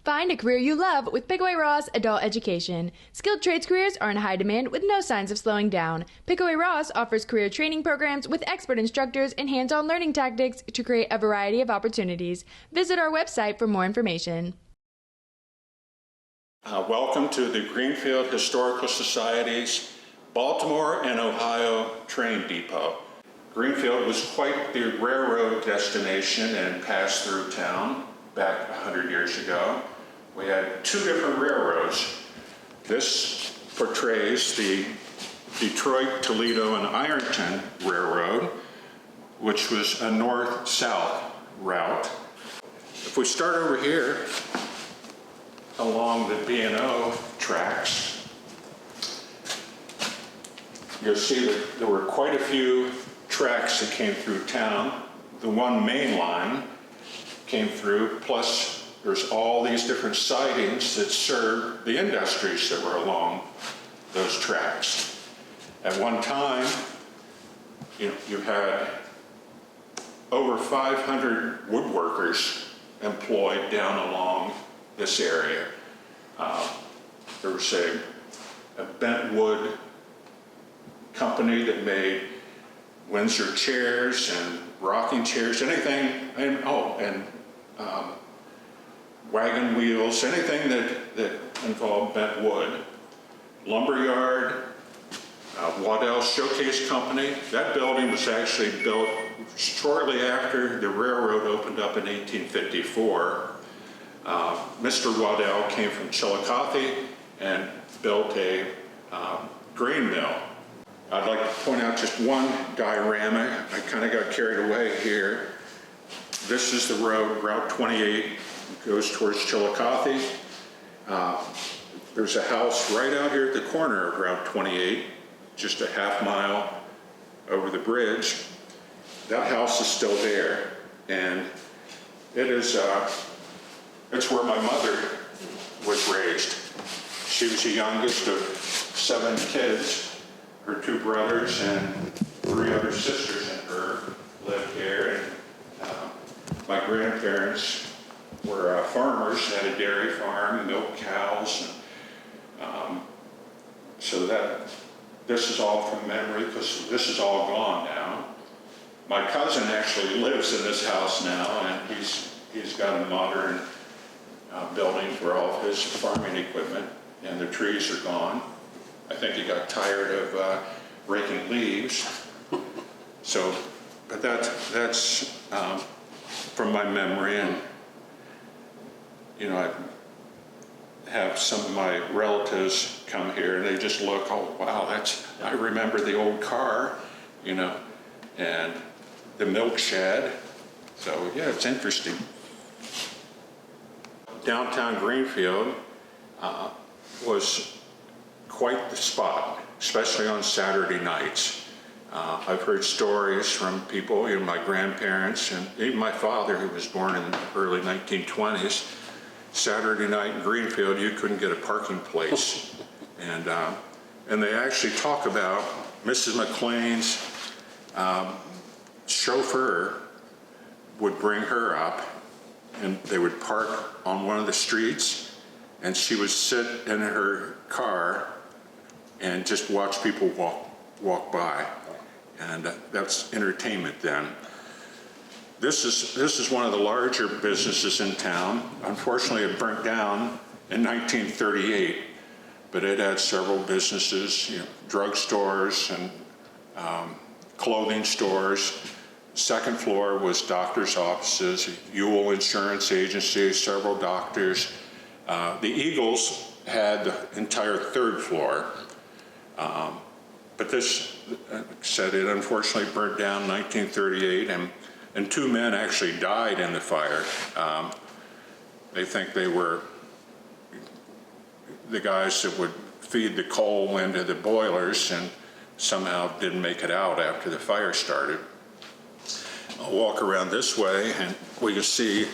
Find a career you love with Pickaway Ross Adult Education. Skilled trades careers are in high demand with no signs of slowing down. Pickaway Ross offers career training programs with expert instructors and hands-on learning tactics to create a variety of opportunities. Visit our website for more information. Welcome to the Greenfield Historical Society's Baltimore and Ohio train depot. Greenfield was quite the railroad destination and passed through town back 100 years ago. We had two different railroads. This portrays the Detroit, Toledo, and Ironton Railroad, which was a north-south route. If we start over here along the B&O tracks, you'll see that there were quite a few tracks that came through town. The one main line came through, plus there's all these different sidings that served the industries that were along those tracks. At one time, you had over 500 woodworkers employed down along this area. There was a bent wood company that made Windsor chairs and rocking chairs, anything, and wagon wheels, anything that involved bent wood. Lumberyard, Waddell Showcase Company. That building was actually built shortly after the railroad opened up in 1854. Mr. Waddell came from Chillicothe and built a grain mill. I'd like to point out just one diorama. I kind of got carried away here. This is the road, Route 28, goes towards Chillicothe. There's a house right out here at the corner of Route 28, just a half mile over the bridge. That house is still there, and it's where my mother was raised. She was the youngest of 7 kids. Her 2 brothers and 3 other sisters and her lived here. And my grandparents were farmers, had a dairy farm, milked cows. So this is all from memory, because this is all gone now. My cousin actually lives in this house now, and he's got a modern building for all of his farming equipment, and the trees are gone. I think he got tired of raking leaves. So, but that's from my memory, and I have some of my relatives come here and they just look, oh wow, I remember the old car, and the milk shed. So yeah, it's interesting. Downtown Greenfield was quite the spot, especially on Saturday nights. I've heard stories from people, my grandparents, and even my father, who was born in the early 1920s. Saturday night in Greenfield, you couldn't get a parking place. And they actually talk about Mrs. McClain's chauffeur would bring her up, and they would park on one of the streets, and she would sit in her car and just watch people walk by, and that's entertainment then. This is one of the larger businesses in town. Unfortunately, it burnt down in 1938, but it had several businesses, drugstores and clothing stores. Second floor was doctor's offices, Ewell Insurance Agency, several doctors. The Eagles had the entire 3rd floor. But this, said it unfortunately burnt down in 1938, and 2 men actually died in the fire. They think they were the guys that would feed the coal into the boilers and somehow didn't make it out after the fire started. I'll walk around this way and we can see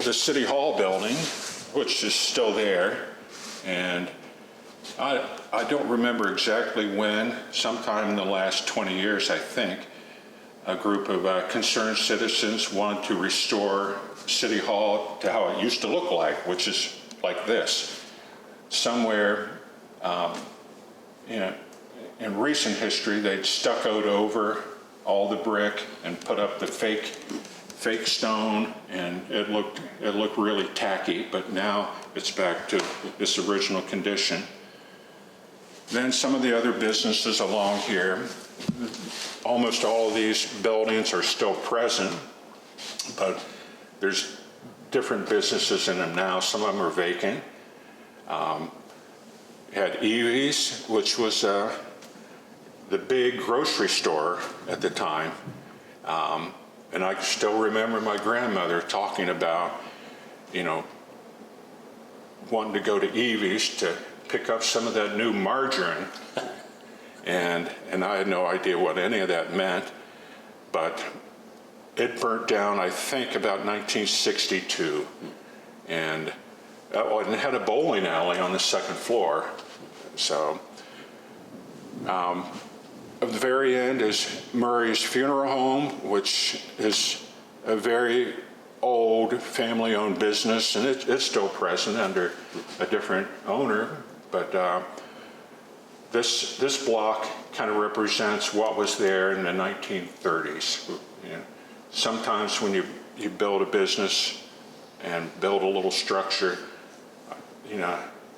the City Hall building, which is still there. And I don't remember exactly when, sometime in the last 20 years, I think, a group of concerned citizens wanted to restore City Hall to how it used to look like, which is like this. Somewhere in recent history, they'd stuccoed over all the brick and put up the fake stone, and it looked really tacky, but now it's back to its original condition. Then some of the other businesses along here, almost all of these buildings are still present, but there's different businesses in them now. Some of them are vacant. Had Evie's, which was the big grocery store at the time. And I still remember my grandmother talking about, wanting to go to Evie's to pick up some of that new margarine. And I had no idea what any of that meant, but it burnt down, I think, about 1962. And it had a bowling alley on the second floor. So, at the very end is Murray's Funeral Home, which is a very old family-owned business, and it's still present under a different owner. But this block kind of represents what was there in the 1930s. Sometimes when you build a business and build a little structure,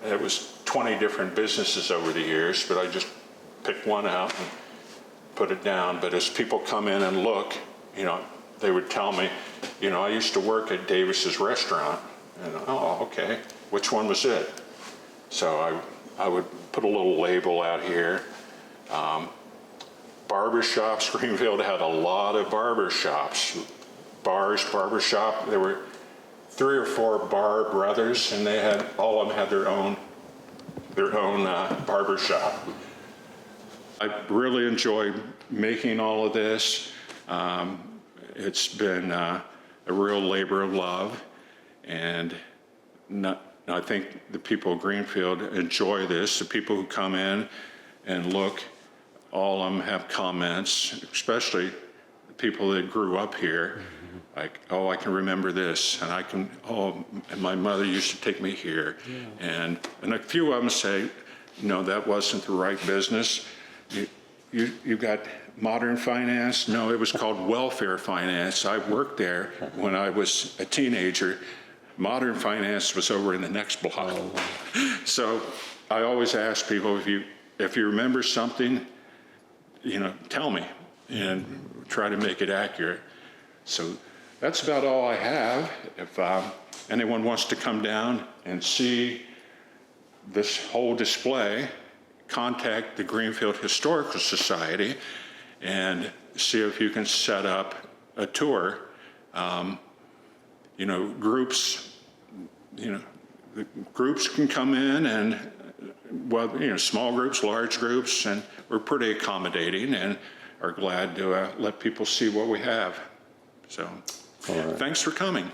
it was 20 different businesses over the years, but I just picked one out and put it down. But as people come in and look, they would tell me, I used to work at Davis's restaurant. And, oh, okay, which one was it? So I would put a little label out here. Barbershops, Greenfield had a lot of barbershops. Bars, barbershop, there were 3 or 4 bar brothers, and all of them had their own barbershop. I really enjoyed making all of this. It's been a real labor of love, and I think the people of Greenfield enjoy this. The people who come in and look, all of them have comments, especially the people that grew up here. Like, oh, I can remember this, and and my mother used to take me here. Yeah. And a few of them say, no, that wasn't the right business. You got modern finance? No, it was called welfare finance. I worked there when I was a teenager. Modern finance was over in the next block. Oh. So I always ask people, if you remember something, tell me, and try to make it accurate. So that's about all I have. If anyone wants to come down and see this whole display, contact the Greenfield Historical Society and see if you can set up a tour. Groups can come in, and small groups, large groups, and we're pretty accommodating and are glad to let people see what we have. So, thanks for coming.